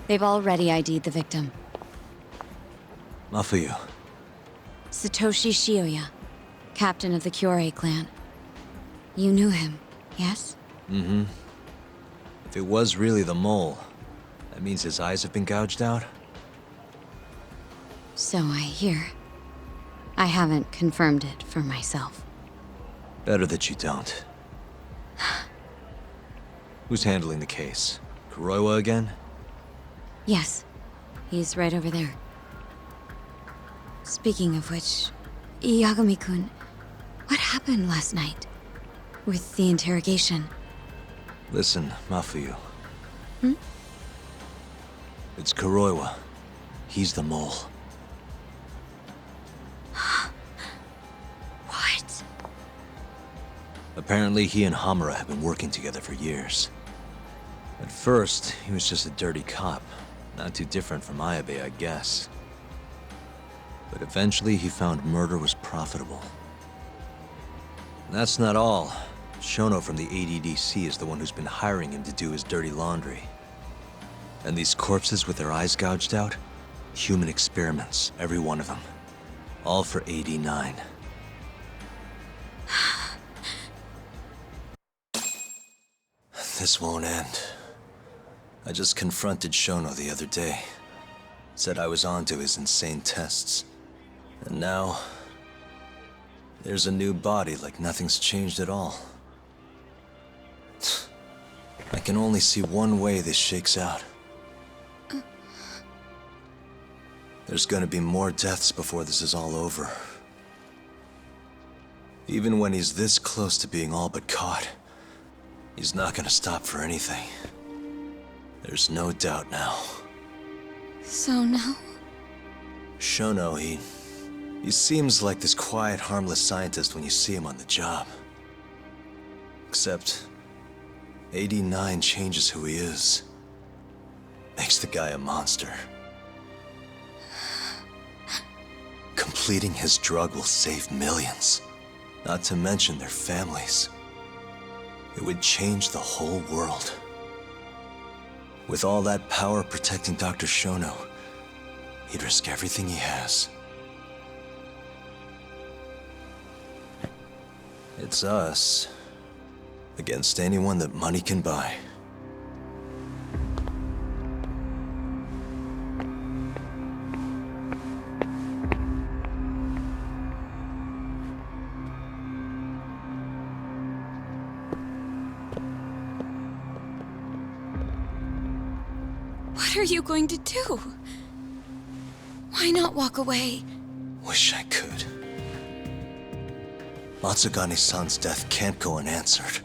They've already ID'd the victim. Mafuyu. Satoshi Shioya, captain of the Kyorei clan. You knew him, yes? Mm-hmm. If it was really the mole, that means his eyes have been gouged out? So I hear. I haven't confirmed it for myself. Better that you don't. Who's handling the case? Kuroiwa again? Yes. He's right over there. Speaking of which, Yagami-kun, what happened last night? With the interrogation? Listen, Mafuyu. Hmm? It's Kuroiwa. He's the mole. What? Apparently he and Hamura have been working together for years. At first, he was just a dirty cop. Not too different from Ayabe, I guess. But eventually he found murder was profitable. And that's not all. Shono from the ADDC is the one who's been hiring him to do his dirty laundry. And these corpses with their eyes gouged out? Human experiments, every one of them. All for 89. This won't end. I just confronted Shono the other day. Said I was onto his insane tests. And now... there's a new body like nothing's changed at all. I can only see one way this shakes out. There's gonna be more deaths before this is all over. Even when he's this close to being all but caught, he's not gonna stop for anything. There's no doubt now. So now? Shono, he seems like this quiet, harmless scientist when you see him on the job. Except, 89 changes who he is. Makes the guy a monster. Completing his drug will save millions, not to mention their families. It would change the whole world. With all that power protecting Dr. Shono, he'd risk everything he has. It's us against anyone that money can buy. What are you going to do? Why not walk away? Wish I could. Matsugane-san's death can't go unanswered.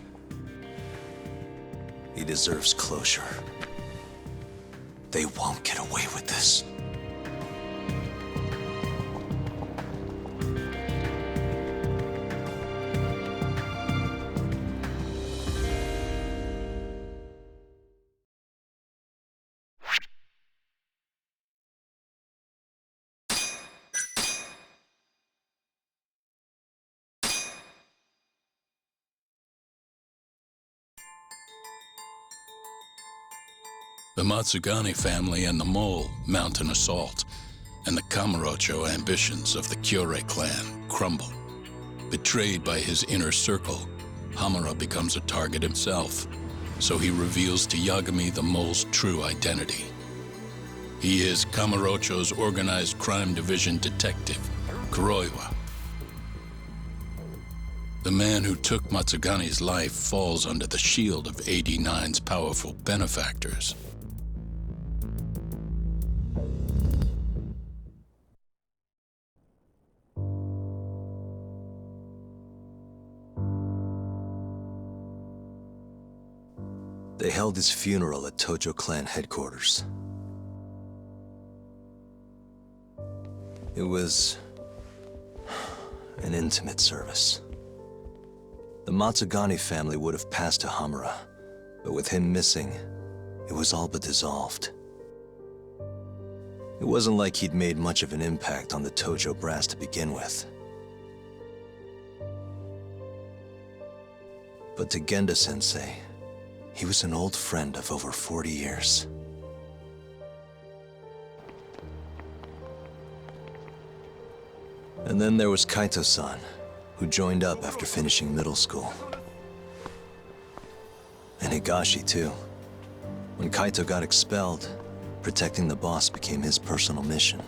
He deserves closure. They won't get away with this. The Matsugane family and the Mole mount an assault, and the Kamurocho ambitions of the Kyorei clan crumble. Betrayed by his inner circle, Hamura becomes a target himself, so he reveals to Yagami the Mole's true identity. He is Kamurocho's organized crime division detective, Kuroiwa. The man who took Matsugane's life falls under the shield of 89's powerful benefactors. They held his funeral at Tojo clan headquarters. It was an intimate service. The Matsugane family would have passed to Hamura, but with him missing, it was all but dissolved. It wasn't like he'd made much of an impact on the Tojo brass to begin with. But to Genda-sensei, he was an old friend of over 40 years. And then there was Kaito-san, who joined up after finishing middle school. And Higashi, too. When Kaito got expelled, protecting the boss became his personal mission.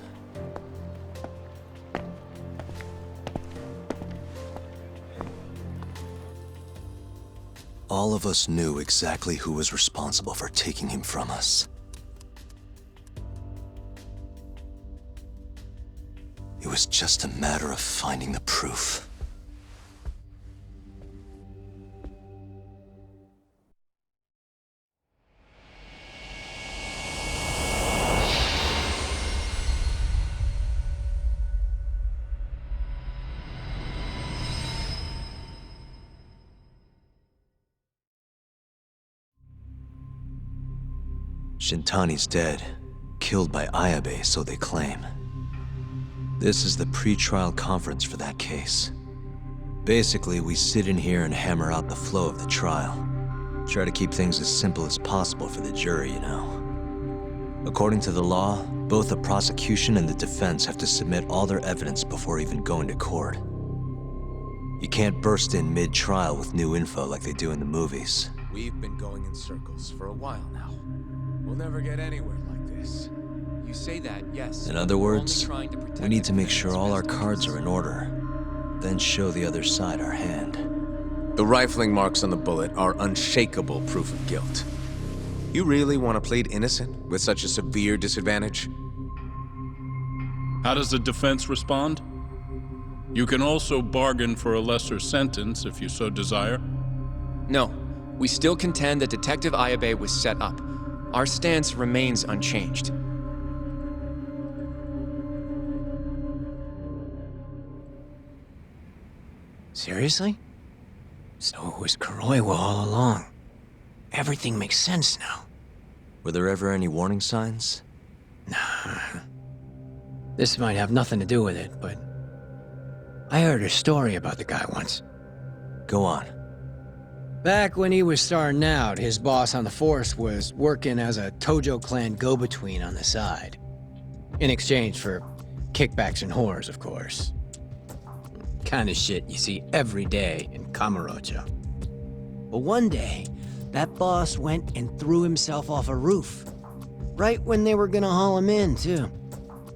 All of us knew exactly who was responsible for taking him from us. It was just a matter of finding the proof. Shintani's dead, killed by Ayabe, so they claim. This is the pre-trial conference for that case. Basically, we sit in here and hammer out the flow of the trial. Try to keep things as simple as possible for the jury, you know. According to the law, both the prosecution and the defense have to submit all their evidence before even going to court. You can't burst in mid-trial with new info like they do in the movies. We've been going in circles for a while now. We'll never get anywhere like this. You say that, yes. In other words, we need to make sure all our cards are in order, then show the other side our hand. The rifling marks on the bullet are unshakable proof of guilt. You really want to plead innocent with such a severe disadvantage? How does the defense respond? You can also bargain for a lesser sentence if you so desire. No, we still contend that Detective Ayabe was set up. Our stance remains unchanged. Seriously? So it was Kuroiwa all along. Everything makes sense now. Were there ever any warning signs? Nah. This might have nothing to do with it, but I heard a story about the guy once. Go on. Back when he was starting out, his boss on the force was working as a Tojo clan go-between on the side. In exchange for kickbacks and whores, of course. Kind of shit you see every day in Kamurocho. But one day, that boss went and threw himself off a roof. Right when they were gonna haul him in, too.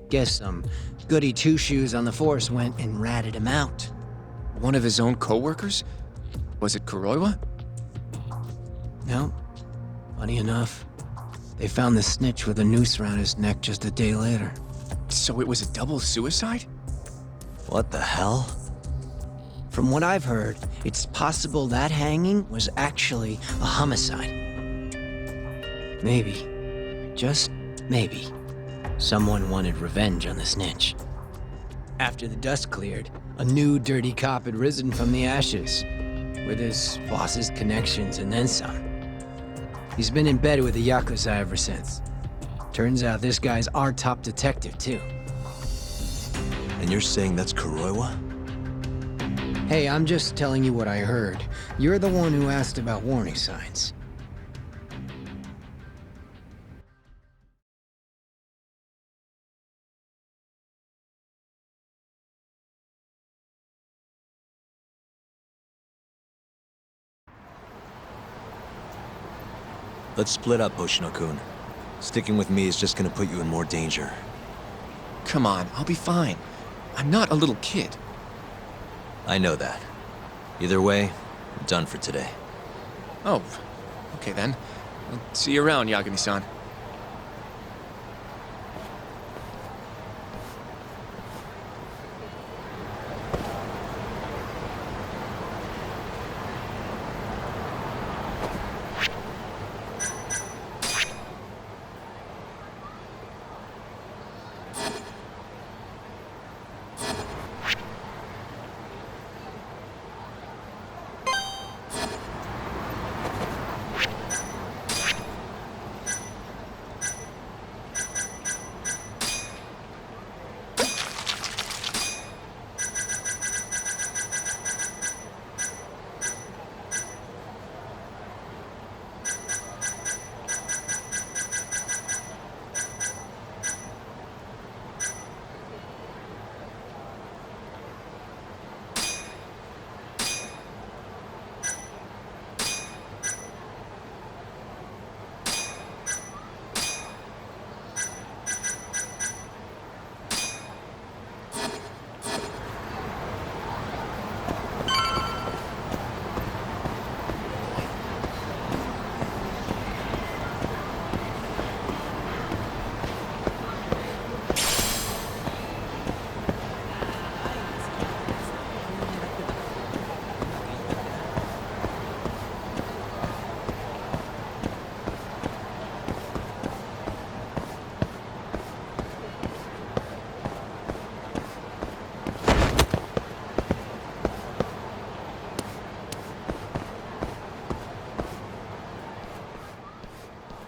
Guess some goody two-shoes on the force went and ratted him out. One of his own co-workers? Was it Kuroiwa? No. Funny enough, they found the snitch with a noose around his neck just a day later. So it was a double suicide? What the hell? From what I've heard, it's possible that hanging was actually a homicide. Maybe, just maybe, someone wanted revenge on the snitch. After the dust cleared, a new dirty cop had risen from the ashes, with his boss's connections and then some. He's been in bed with the Yakuza ever since. Turns out this guy's our top detective, too. And you're saying that's Kuroiwa? Hey, I'm just telling you what I heard. You're the one who asked about warning signs. Let's split up, Hoshino-kun. Sticking with me is just gonna put you in more danger. Come on, I'll be fine. I'm not a little kid. I know that. Either way, I'm done for today. Oh, okay then. I'll see you around, Yagami-san.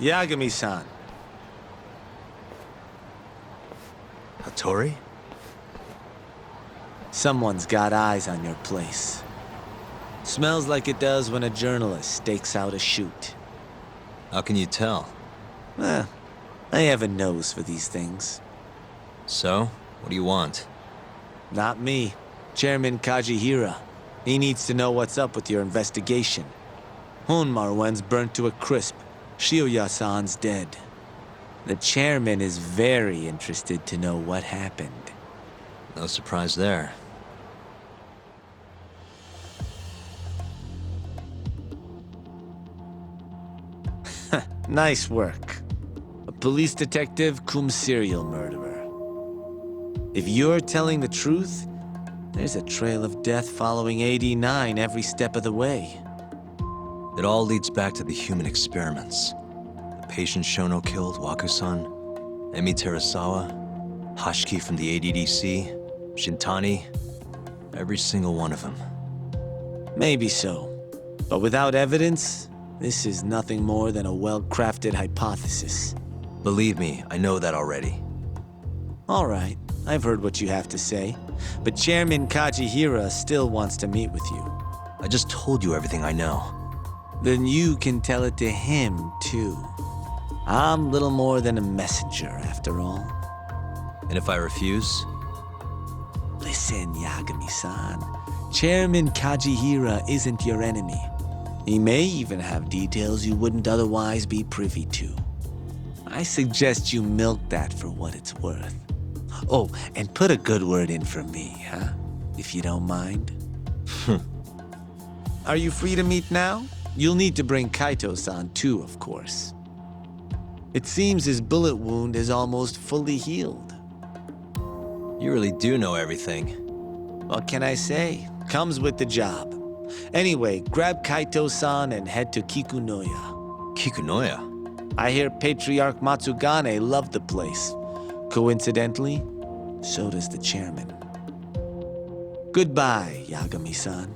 Yagami-san. Hattori? Someone's got eyes on your place. Smells like it does when a journalist stakes out a shoot. How can you tell? I have a nose for these things. So, what do you want? Not me. Chairman Kajihira. He needs to know what's up with your investigation. Honmarwen's burnt to a crisp. Shioya-san's dead. The chairman is very interested to know what happened. No surprise there. Nice work. A police detective cum serial murderer. If you're telling the truth, there's a trail of death following AD-9 every step of the way. It all leads back to the human experiments. The patient Shono killed, Waku-san, Emi Terasawa, Hashiki from the ADDC, Shintani, every single one of them. Maybe so. But without evidence, this is nothing more than a well-crafted hypothesis. Believe me, I know that already. All right, I've heard what you have to say. But Chairman Kajihira still wants to meet with you. I just told you everything I know. Then you can tell it to him, too. I'm little more than a messenger, after all. And if I refuse? Listen, Yagami-san. Chairman Kajihira isn't your enemy. He may even have details you wouldn't otherwise be privy to. I suggest you milk that for what it's worth. Oh, and put a good word in for me, huh? If you don't mind. Are you free to meet now? You'll need to bring Kaito-san too, of course. It seems his bullet wound is almost fully healed. You really do know everything. What can I say? Comes with the job. Anyway, grab Kaito-san and head to Kikunoya. Kikunoya? I hear Patriarch Matsugane loved the place. Coincidentally, so does the chairman. Goodbye, Yagami-san.